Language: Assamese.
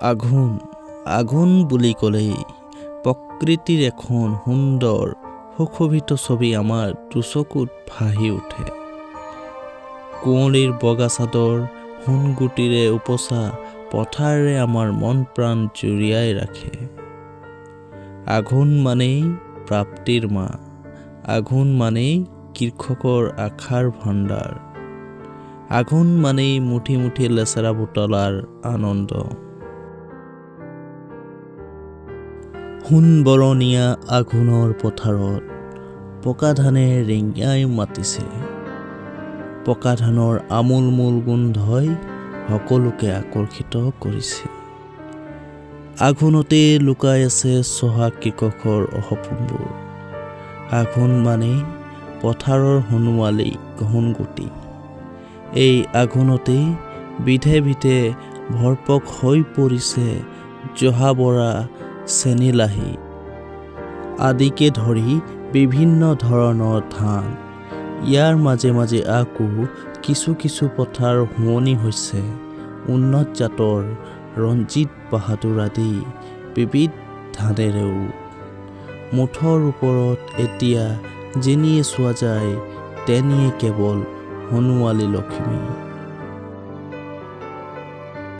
আঘোণ আঘোণ বুলি ক'লেই প্ৰকৃতিৰ এখন সুন্দৰ সুশোভিত ছবি আমাৰ দুচকুত ভাহি উঠে। কুঁৱলীৰ বগা চাদৰ সোণগুটিৰে উপচা পথাৰেৰে আমাৰ মন প্ৰাণ জুৰিয়াই ৰাখে। আঘোণ মানেই প্ৰাপ্তিৰ মাহ, আঘোণ মানেই কৃষকৰ আশাৰ ভাণ্ডাৰ, আঘোণ মানেই মুঠি মুঠি লেচেৰা বুটলাৰ আনন্দ। সোণবৰণীয়া আঘোণৰ পথাৰত পকা ধানে ৰিঙাই মাতিছে। পকা ধানৰ আমোল মোল গোন্ধই সকলোকে আকৰ্ষিত কৰিছে। আঘোণতে লুকাই আছে চহা কৃষকৰ সপোনবোৰ। আঘোণ মানেই পথাৰৰ সোণোৱালী সোণগুটি। এই আঘোণতেই বিধে বিধে ভৰপক হৈ পৰিছে জহা বৰা, চেনিলাহী আদিকে ধৰি বিভিন্ন ধৰণৰ ধান। ইয়াৰ মাজে মাজে আকৌ কিছু কিছু পথাৰ শুৱনি হৈছে উন্নত জাতৰ ৰঞ্জিত, বাহাদুৰ আদি বিবিধ ধানেৰেও। মুঠৰ ওপৰত এতিয়া যেনিয়ে চোৱা যায় তেনিয়ে কেৱল সোণোৱালী লক্ষ্মী।